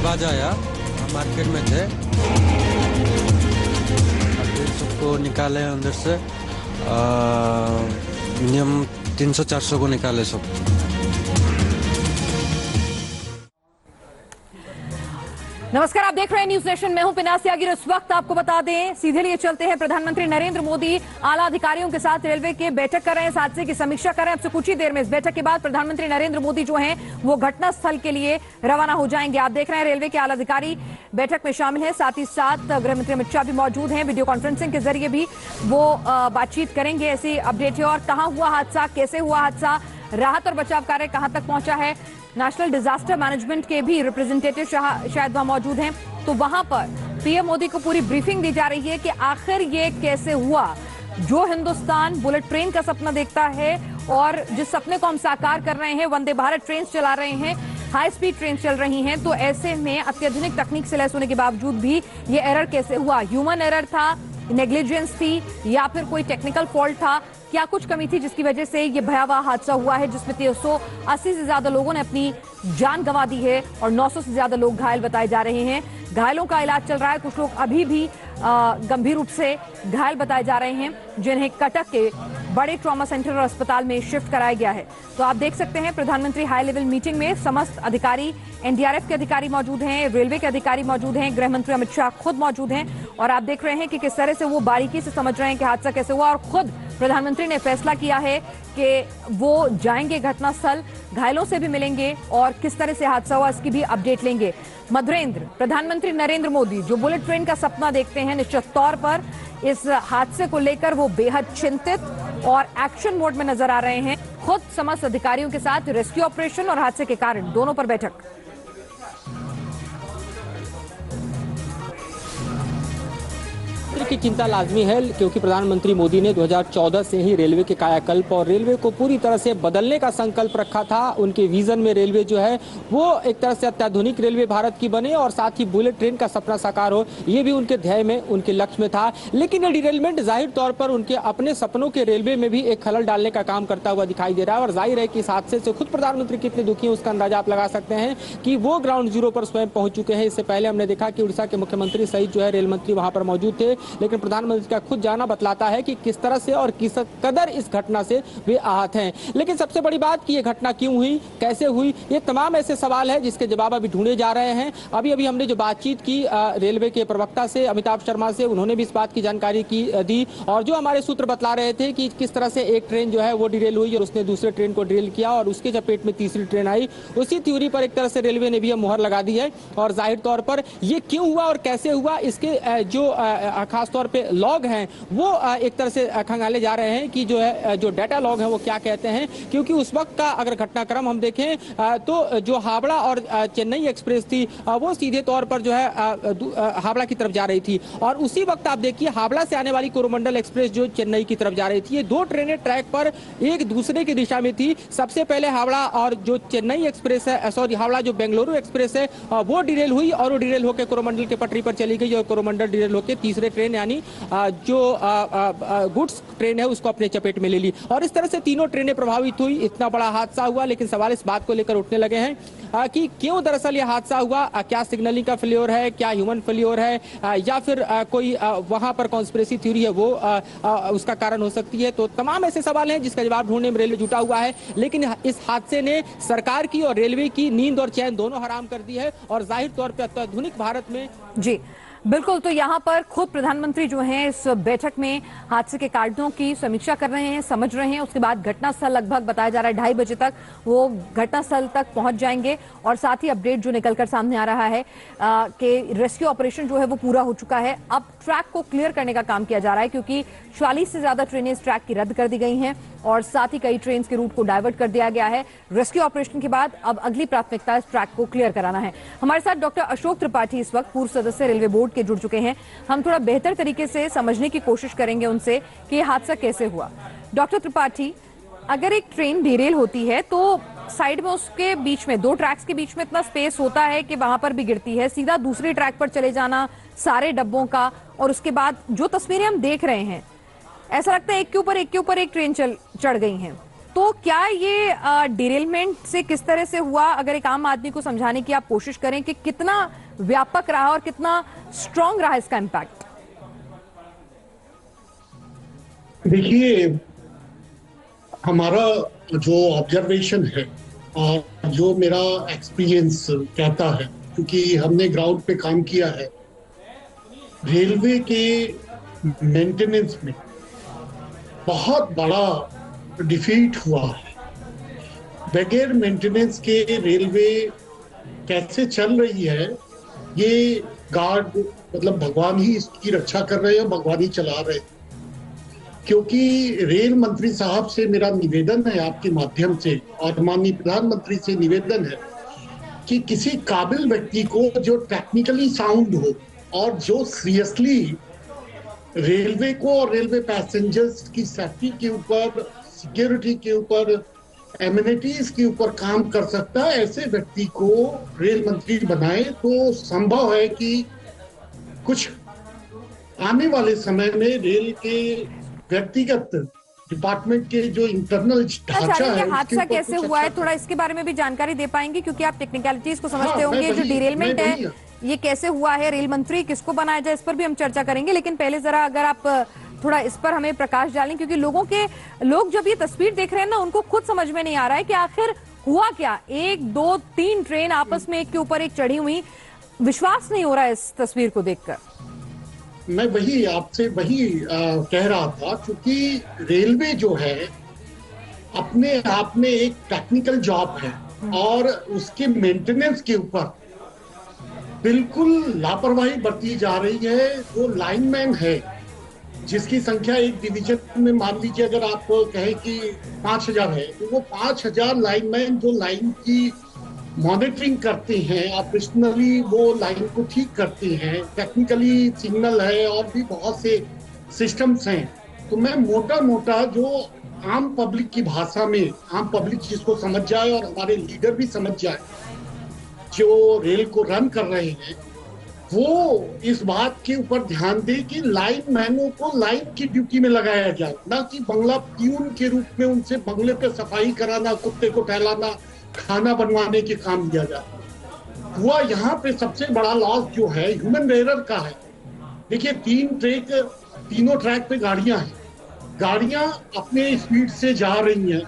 आवाज आया, मार्केट में थे, सबको निकाले अंदर से, मिनिमम 300-400 को निकाले सब। नमस्कार, आप देख रहे हैं न्यूज नेशन। मैं हूं पिनासी आगिर। इस वक्त आपको बता दें, सीधे लिए चलते हैं। प्रधानमंत्री नरेंद्र मोदी आला अधिकारियों के साथ रेलवे के बैठक कर रहे हैं, इस हादसे की समीक्षा कर रहे हैं। अब से कुछ ही देर में इस बैठक के बाद प्रधानमंत्री नरेंद्र मोदी जो हैं वो घटना स्थल के लिए रवाना हो जाएंगे। आप देख रहे हैं रेलवे के आला अधिकारी बैठक में शामिल हैं, साथ ही साथ गृहमंत्री अमित शाह भी मौजूद हैं। वीडियो कॉन्फ्रेंसिंग के जरिए भी वो बातचीत करेंगे। ऐसी अपडेट है। और कहां हुआ हादसा, कैसे हुआ हादसा, राहत और बचाव कार्य कहां तक पहुंचा है, नेशनल डिजास्टर मैनेजमेंट के भी रिप्रेजेंटेटिव शायद वहां मौजूद हैं, तो वहां पर पीएम मोदी को पूरी ब्रीफिंग दी जा रही है कि आखिर ये कैसे हुआ। जो हिंदुस्तान बुलेट ट्रेन का सपना देखता है और जिस सपने को हम साकार कर रहे हैं, वंदे भारत ट्रेन चला रहे हैं, हाई स्पीड ट्रेन चल रही हैं, तो ऐसे में अत्याधुनिक तकनीक से लैस होने के बावजूद भी ये एरर कैसे हुआ। ह्यूमन एरर था, नेग्लिजेंस थी, या फिर कोई टेक्निकल फॉल्ट था, क्या कुछ कमी थी जिसकी वजह से ये भयावह हादसा हुआ है, जिसमें 380 से ज्यादा लोगों ने अपनी जान गंवा दी है और 900 से ज्यादा लोग घायल बताए जा रहे हैं। घायलों का इलाज चल रहा है, कुछ लोग अभी भी गंभीर रूप से घायल बताए जा रहे हैं, जिन्हें कटक के बड़े ट्रॉमा सेंटर और अस्पताल में शिफ्ट कराया गया है। तो आप देख सकते हैं प्रधानमंत्री हाई लेवल मीटिंग में समस्त अधिकारी, एनडीआरएफ के अधिकारी मौजूद हैं, रेलवे के अधिकारी मौजूद हैं, गृहमंत्री अमित शाह खुद मौजूद हैं, और आप देख रहे हैं कि किस तरह से वो बारीकी से समझ रहे हैं कि हादसा कैसे हुआ। और खुद प्रधानमंत्री ने फैसला किया है कि वो जाएंगे घटनास्थल, घायलों से भी मिलेंगे और किस तरह से हादसा हुआ इसकी भी अपडेट लेंगे। मधुरेंद्र, प्रधानमंत्री नरेंद्र मोदी जो बुलेट ट्रेन का सपना देखते हैं, निश्चित तौर पर इस हादसे को लेकर वो बेहद चिंतित और एक्शन मोड में नजर आ रहे हैं। खुद समस्त अधिकारियों के साथ रेस्क्यू ऑपरेशन और हादसे के कारण दोनों पर बैठक। की चिंता लाजमी है, क्योंकि प्रधानमंत्री मोदी ने 2014 से ही रेलवे के कायाकल्प और रेलवे को पूरी तरह से बदलने का संकल्प रखा था। उनके विजन में रेलवे जो है वो एक तरह से अत्याधुनिक रेलवे भारत की बने और साथ ही बुलेट ट्रेन का सपना साकार हो, ये भी उनके ध्येय में, उनके लक्ष्य में था। लेकिन ये डिरेलमेंट जाहिर तौर पर उनके अपने सपनों के रेलवे में भी एक खलल डालने का काम करता हुआ दिखाई दे रहा है। और जाहिर है कि इस हादसे से खुद प्रधानमंत्री कितने दुखी हैं उसका अंदाजा आप लगा सकते हैं कि वो ग्राउंड जीरो पर स्वयं पहुंच चुके हैं। इससे पहले हमने देखा कि उड़ीसा के मुख्यमंत्री सहित जो है रेल मंत्री वहां पर मौजूद थे, लेकिन प्रधानमंत्री का खुद जाना बतलाता है कि किस तरह से और किस कदर इस घटना से वे आहत हैं। लेकिन सबसे बड़ी बात कि ये घटना क्यों हुई, कैसे हुई, ये तमाम ऐसे सवाल है जिसके जवाब अभी ढूंढे जा रहे हैं। अभी अभी हमने जो बातचीत की रेलवे के प्रवक्ता से, अमिताभ शर्मा से, उन्होंने भी इस बात की जानकारी दी और जो हमारे सूत्र बतला रहे थे कि किस तरह से एक ट्रेन जो है वो डिरेल हुई और उसने दूसरे ट्रेन को डिरेल किया और उसके चपेट में तीसरी ट्रेन आई, उसी थ्योरी पर एक तरह से रेलवे ने भी मुहर लगा दी है। और जाहिर तौर पर ये क्यों हुआ और कैसे हुआ, इसके जो खासतौर पर लॉग हैं वो एक तरह से खंगाले जा रहे हैं कि जो है जो डाटा लॉग है वो क्या कहते हैं। क्योंकि उस वक्त का अगर घटनाक्रम हम देखें तो जो हावड़ा और चेन्नई एक्सप्रेस थी वो सीधे तौर पर जो है हावड़ा की तरफ जा रही थी, और उसी वक्त आप देखिए हावड़ा से आने वाली कोरोमंडल एक्सप्रेस जो चेन्नई की तरफ जा रही थी, ये दो ट्रेनें ट्रैक पर एक दूसरे की दिशा में थी। सबसे पहले हावड़ा और जो चेन्नई एक्सप्रेस है, सॉरी हावड़ा जो बेंगलुरु एक्सप्रेस है वो डिरेल हुई और वो डिरेल होकर कोरोमंडल के पटरी पर चली गई और कोरोमंडल डिरेल होकर तीसरे ट्रेन यानी जो गुड्स ट्रेन है उसको अपने चपेट में ले ली और इस तरह से तीनों ट्रेनें प्रभावित हुई। इतना बड़ा हादसा हुआ, लेकिन सवाल इस बात को लेकर उठने लगे हैं कि क्यों दरअसल ये हादसा हुआ। क्या सिग्नलिंग का फेल्योर है, क्या ह्यूमन फेल्योर है, या फिर कोई वहां पर कॉन्स्पिरेसी थ्योरी है वो उसका कारण हो सकती है। तो तमाम ऐसे सवाल हैं जिसका जवाब ढूंढने में रेलवे जुटा हुआ है। लेकिन इस हादसे ने सरकार की और रेलवे की नींद और चैन दोनों हराम कर दी है और जाहिर तौर पर अत्याधुनिक भारत में जी बिल्कुल। तो यहाँ पर खुद प्रधानमंत्री जो हैं इस बैठक में हादसे के कारणों की समीक्षा कर रहे हैं, समझ रहे हैं। उसके बाद घटनास्थल लगभग बताया जा रहा है 2:30 बजे तक वो घटनास्थल तक पहुंच जाएंगे और साथ ही अपडेट जो निकलकर सामने आ रहा है कि रेस्क्यू ऑपरेशन जो है वो पूरा हो चुका है। अब ट्रैक को क्लियर करने का काम किया जा रहा है, क्योंकि 40 से ज्यादा ट्रेनें इस ट्रैक की रद्द कर दी गई हैं और साथ ही कई ट्रेन के रूट को डाइवर्ट कर दिया गया है। रेस्क्यू ऑपरेशन के बाद अब अगली प्राथमिकता इस ट्रैक को क्लियर कराना है। हमारे साथ डॉक्टर अशोक त्रिपाठी इस वक्त पूर्व सदस्य रेलवे बोर्ड के जुड़ चुके हैं। हम थोड़ा बेहतर तरीके से समझने की कोशिश करेंगे उनसे कि यह हादसा कैसे हुआ। डॉक्टर त्रिपाठी, अगर एक ट्रेन डिरेल होती है तो साइड में उसके बीच में, दो ट्रैक्स के बीच में इतना स्पेस होता है कि वहां पर भी गिरती है, सीधा दूसरे ट्रैक पर चले जाना सारे डब्बों का, और उसके बाद जो तस्वीरें हम देख रहे हैं ऐसा लगता है एक के ऊपर एक ट्रेन चढ़ गई हैं। तो क्या ये डिरेलमेंट से किस तरह से हुआ, अगर एक आम आदमी को समझाने की आप कोशिश करें कि कितना व्यापक रहा और कितना स्ट्रांग रहा इसका इम्पैक्ट? देखिए, हमारा जो ऑब्जर्वेशन है और जो मेरा एक्सपीरियंस कहता है, क्योंकि हमने ग्राउंड पे काम किया है, रेलवे के मेंटेनेंस में बहुत बड़ा डिफीट हुआ है। बगैर मेंटेनेंस के रेलवे कैसे चल रही है, ये गार्ड मतलब भगवान ही इसकी रक्षा कर रहे हैं, भगवान ही चला रहे हैं। क्योंकि रेल मंत्री साहब से मेरा निवेदन है आपके माध्यम से, और माननीय प्रधानमंत्री से निवेदन है कि किसी काबिल व्यक्ति को जो टेक्निकली साउंड हो और जो सीरियसली रेलवे को और रेलवे पैसेंजर्स की सेफ्टी के ऊपर, सिक्योरिटी के ऊपर, एमिनिटीज के ऊपर काम कर सकता है, ऐसे व्यक्ति को रेल मंत्री बनाए तो संभव है कि कुछ आने वाले समय में रेल के व्यक्तिगत डिपार्टमेंट के जो इंटरनल ढांचा है, ये हादसा कैसे हुआ है, थोड़ा इसके बारे में भी जानकारी दे पाएंगे? क्योंकि आप टेक्निकलिटीज को समझते होंगे। जो डिरेलमेंट है ये कैसे हुआ है, रेल मंत्री किसको बनाया जाए, इस पर भी हम चर्चा करेंगे। लेकिन पहले जरा अगर आप थोड़ा इस पर हमें प्रकाश डालें, क्योंकि लोग जब ये तस्वीर देख रहे हैं ना, उनको खुद समझ में नहीं आ रहा है कि आखिर हुआ क्या। 1, 2, 3 ट्रेन आपस में एक के ऊपर एक चढ़ी हुई, विश्वास नहीं हो रहा है इस तस्वीर को देखकर। मैं वही आपसे कह रहा था, क्योंकि रेलवे जो है अपने आप में एक टेक्निकल जॉब है और उसके मेंटेनेंस के ऊपर बिल्कुल लापरवाही बरती जा रही है। जो लाइनमैन है जिसकी संख्या एक डिवीजन में मान लीजिए अगर आप कहें कि 5000 है, तो वो 5000 लाइनमैन जो लाइन की मॉनिटरिंग करते हैं, ऑपरेशनली वो लाइन को ठीक करते हैं, टेक्निकली सिग्नल है और भी बहुत से सिस्टम्स हैं। तो मैं मोटा जो आम पब्लिक की भाषा में, आम पब्लिक जिसको समझ जाए और हमारे लीडर भी समझ जाए जो रेल को रन कर रहे हैं, वो इस बात के ऊपर ध्यान दे कि लाइन मैनों को लाइन की ड्यूटी में लगाया जाए, ना कि बंगला प्यून के रूप में उनसे बंगले पे सफाई कराना, कुत्ते को टहलाना, खाना बनवाने के काम दिया जाता है। हुआ यहाँ पे सबसे बड़ा लॉस जो है ह्यूमन एरर का है। देखिए, तीनों ट्रैक पे गाड़ियां हैं, गाड़ियां अपने स्पीड से जा रही हैं।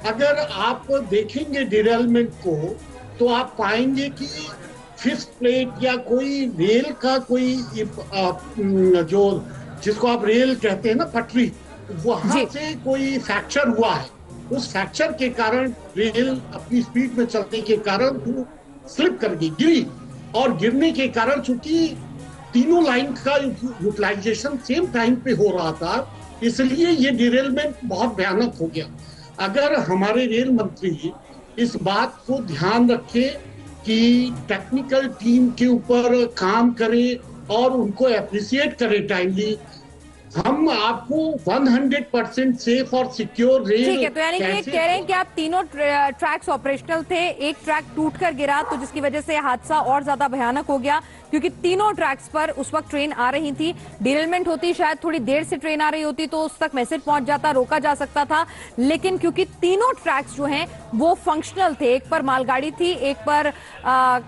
अगर आप देखेंगे डिरेलमेंट को तो आप पाएंगे कि फिक्स प्लेट या कोई रेल का कोई जो जिसको आप रेल कहते हैं ना, पटरी, वहां से कोई फ्रैक्चर हुआ है। उस फ्रैक्चर के कारण रेल अपनी स्पीड में चलने के कारण वो स्लिप कर गई, गिरी, और गिरने के कारण चूंकि तीनों लाइन का यूटिलाइजेशन सेम टाइम पे हो रहा था, इसलिए ये डिरेलमेंट बहुत भयानक हो गया। अगर हमारे रेल मंत्री इस बात को ध्यान रखे कि टेक्निकल टीम के ऊपर काम करे और उनको एप्रिसिएट करे टाइमली, हम आपको 100% सेफ और सिक्योर रेल। ठीक है, तो यानी कि कह रहे हैं कि आप तीनों ट्रैक्स ऑपरेशनल थे, एक ट्रैक टूटकर गिरा, तो जिसकी वजह से हादसा और ज्यादा भयानक हो गया, क्योंकि तीनों ट्रैक्स पर उस वक्त ट्रेन आ रही थी। डिरेलमेंट होती, शायद थोड़ी देर से ट्रेन आ रही होती तो उस तक मैसेज पहुंच जाता, रोका जा सकता था। लेकिन क्योंकि तीनों ट्रैक्स जो हैं वो फंक्शनल थे, एक पर मालगाड़ी थी, एक पर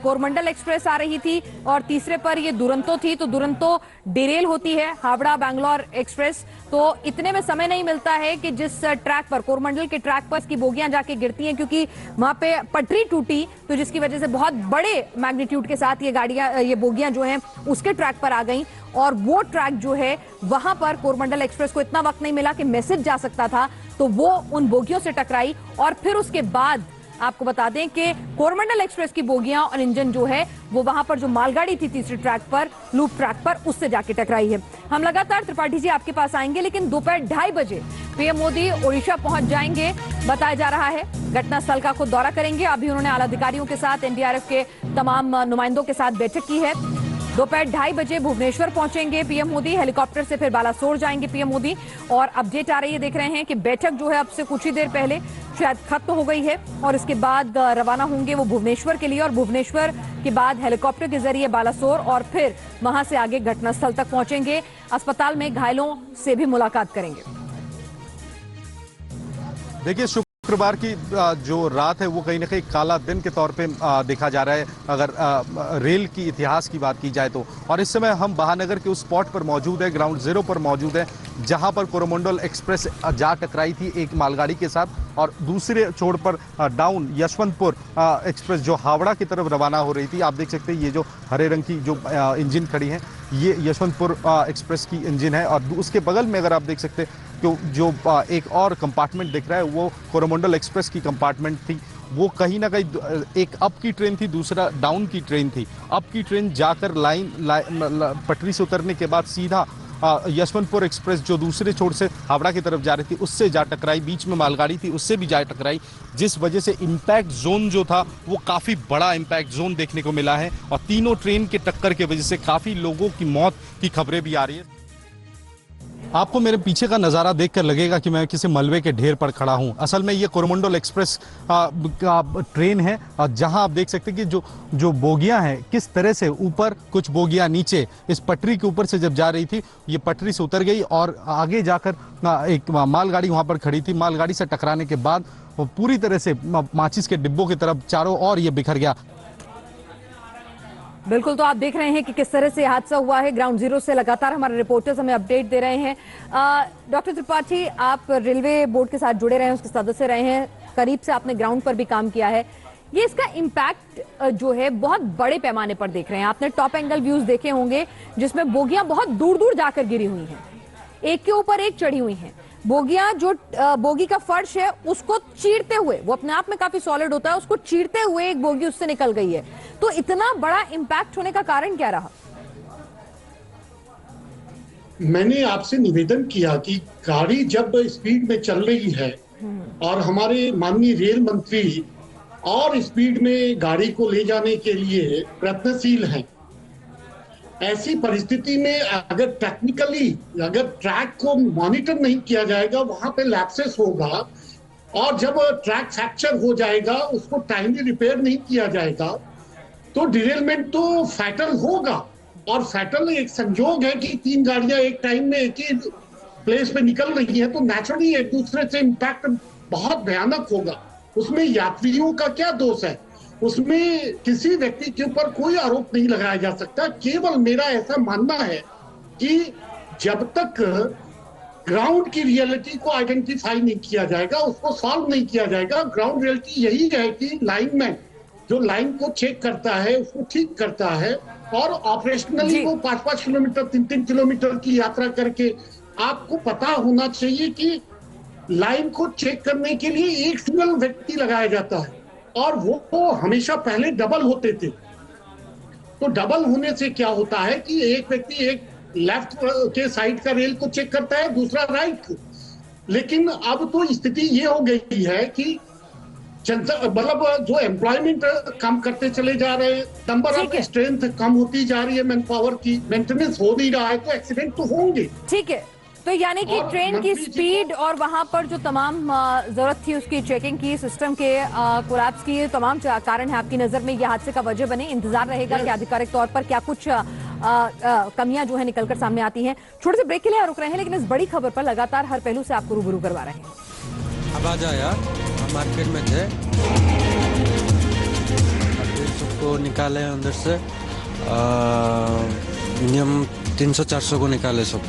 कोरमंडल एक्सप्रेस आ रही थी और तीसरे पर ये दुरंतो थी, तो दुरंतो डिरेल होती है, हावड़ा बैंगलोर एक्सप्रेस। तो इतने में समय नहीं मिलता है कि जिस ट्रैक पर, कोरमंडल के ट्रैक पर इसकी बोगियां जाके गिरती हैं, क्योंकि वहां पे पटरी टूटी, तो जिसकी वजह से बहुत बड़े मैग्नीट्यूड के साथ ये बोगियां जो हैं उसके ट्रैक पर आ गई। और वो ट्रैक जो है वहां पर कोरमंडल एक्सप्रेस को इतना वक्त नहीं मिला कि मैसेज जा सकता था, तो वो उन बोगियों से टकराई। और फिर उसके बाद आपको बता दें कि कोरमंडल एक्सप्रेस की बोगियां और इंजन जो है वो वहां पर जो मालगाड़ी थी तीसरे ट्रैक पर, लूप ट्रैक पर, उससे जाके टकराई है। हम लगातार त्रिपाठी जी आपके पास आएंगे, लेकिन दोपहर 2:30 बजे पीएम मोदी ओडिशा पहुंच जाएंगे, बताया जा रहा है। घटनास्थल का खुद दौरा करेंगे। अभी उन्होंने आला अधिकारियों के साथ, एनडीआरएफ के तमाम नुमाइंदों के साथ बैठक की है। दोपहर 2:30 बजे भुवनेश्वर पहुंचेंगे पीएम मोदी, हेलीकॉप्टर से फिर बालासोर जाएंगे पीएम मोदी। और अपडेट आ रही है, देख रहे हैं कि बैठक जो है अब से कुछ ही देर पहले शायद खत्म हो गई है और इसके बाद रवाना होंगे वो भुवनेश्वर के लिए, और भुवनेश्वर के बाद हेलीकॉप्टर के जरिए बालासोर और फिर वहां से आगे घटनास्थल तक पहुंचेंगे। अस्पताल में घायलों से भी मुलाकात करेंगे। देखिए शुक्रवार की जो रात है वो कहीं ना कहीं काला दिन के तौर पे देखा जा रहा है अगर रेल की इतिहास की बात की जाए तो। और इस समय हम महानगर के उस स्पॉट पर मौजूद है, ग्राउंड जीरो पर मौजूद है, जहां पर कोरोमंडल एक्सप्रेस जा टकराई थी एक मालगाड़ी के साथ और दूसरे छोर पर डाउन यशवंतपुर एक्सप्रेस जो हावड़ा की तरफ रवाना हो रही थी। आप देख सकते हैं ये जो हरे रंग की जो इंजन खड़ी है ये यशवंतपुर एक्सप्रेस की इंजन है और उसके बगल में अगर आप देख सकते हैं जो एक और कंपार्टमेंट दिख रहा है वो कोरोमंडल एक्सप्रेस की कंपार्टमेंट थी। वो कहीं ना कहीं एक अप की ट्रेन थी, दूसरा डाउन की ट्रेन थी। अप की ट्रेन जाकर पटरी से उतरने के बाद सीधा यशवंतपुर एक्सप्रेस जो दूसरे छोर से हावड़ा की तरफ जा रही थी उससे जा टकराई, बीच में मालगाड़ी थी उससे भी जा टकराई, जिस वजह से इंपैक्ट जोन जो था वो काफी बड़ा इंपैक्ट जोन देखने को मिला है और तीनों ट्रेन के टक्कर की वजह से काफी लोगों की मौत की खबरें भी आ रही है। आपको मेरे पीछे का नज़ारा देखकर लगेगा कि मैं किसी मलबे के ढेर पर खड़ा हूं। असल में ये कोरोमंडल एक्सप्रेस का ट्रेन है जहां आप देख सकते हैं कि जो बोगियां हैं किस तरह से ऊपर कुछ बोगियां नीचे इस पटरी के ऊपर से जब जा रही थी ये पटरी से उतर गई और आगे जाकर एक मालगाड़ी वहां पर खड़ी थी। मालगाड़ी से टकराने के बाद वो पूरी तरह से माचिस के डिब्बों की तरफ चारों ओर ये बिखर गया। बिल्कुल, तो आप देख रहे हैं कि किस तरह से हादसा हुआ है। ग्राउंड जीरो से लगातार हमारे रिपोर्टर्स हमें अपडेट दे रहे हैं। डॉक्टर त्रिपाठी, आप रेलवे बोर्ड के साथ जुड़े रहे हैं, उसके सदस्य रहे हैं, करीब से आपने ग्राउंड पर भी काम किया है। ये इसका इम्पैक्ट जो है बहुत बड़े पैमाने पर देख रहे हैं। आपने टॉप एंगल व्यूज देखे होंगे जिसमें बोगियां बहुत दूर दूर जाकर गिरी हुई हैं, एक के ऊपर एक चढ़ी हुई हैं। बोगियां जो बोगी का फर्श है उसको चीरते हुए, वो अपने आप में काफी सॉलिड होता है, उसको चीरते हुए एक बोगी उससे निकल गई है। तो इतना बड़ा इंपैक्ट होने का कारण क्या रहा? मैंने आपसे निवेदन किया कि गाड़ी जब स्पीड में चल रही है और हमारे माननीय रेल मंत्री और स्पीड में गाड़ी को ले जाने के लिए प्रयत्नशील हैं, ऐसी परिस्थिति में अगर टेक्निकली अगर ट्रैक को मॉनिटर नहीं किया जाएगा वहां पे लैप्सेस होगा और जब ट्रैक फ्रैक्चर हो जाएगा उसको टाइमली रिपेयर नहीं किया जाएगा तो डिरेलमेंट तो फैटल होगा। और फैटल एक संजोग है कि तीन गाड़ियां एक टाइम में एक ही प्लेस पे निकल रही हैं तो नेचुरली एक दूसरे से इम्पैक्ट बहुत भयानक होगा। उसमें यात्रियों का क्या दोष है, उसमें किसी व्यक्ति के ऊपर कोई आरोप नहीं लगाया जा सकता। केवल मेरा ऐसा मानना है कि जब तक ग्राउंड की रियलिटी को आइडेंटिफाई नहीं किया जाएगा, उसको सॉल्व नहीं किया जाएगा, ग्राउंड रियलिटी यही है कि लाइनमैन जो लाइन को चेक करता है उसको ठीक करता है और ऑपरेशनली वो 5-5 किलोमीटर 3-3 किलोमीटर की यात्रा करके आपको पता होना चाहिए कि लाइन को चेक करने के लिए एक सिंगल व्यक्ति लगाया जाता है और वो हमेशा पहले डबल होते थे। तो डबल होने से क्या होता है कि एक व्यक्ति एक लेफ्ट के साइड का रेल को चेक करता है, दूसरा राइट को। लेकिन अब तो स्थिति ये हो गई है कि मतलब जो एम्प्लॉयमेंट कम करते चले जा रहे हैं, नंबर ऑफ स्ट्रेंथ कम होती जा रही है, मैन पावर की मेंटेनेंस हो नहीं रहा है तो एक्सीडेंट तो होंगे। ठीक है, तो यानी कि ट्रेन की स्पीड और वहां पर जो तमाम जरूरत थी उसकी चेकिंग की, सिस्टम के कोलैप्स की तमाम कारण है आपकी नजर में ये हादसे का वजह बने। इंतजार रहेगा कि आधिकारिक तौर पर क्या कुछ कमियां जो है निकलकर सामने आती हैं। छोटे से ब्रेक के लिए रुक रहे हैं लेकिन इस बड़ी खबर पर लगातार हर पहलू से आपको रूबरू करवा रहे हैं। अब आ जाया हम मार्केट में थे, सबको निकाले अंदर से, मिनिमम 300-400 को निकाले सब।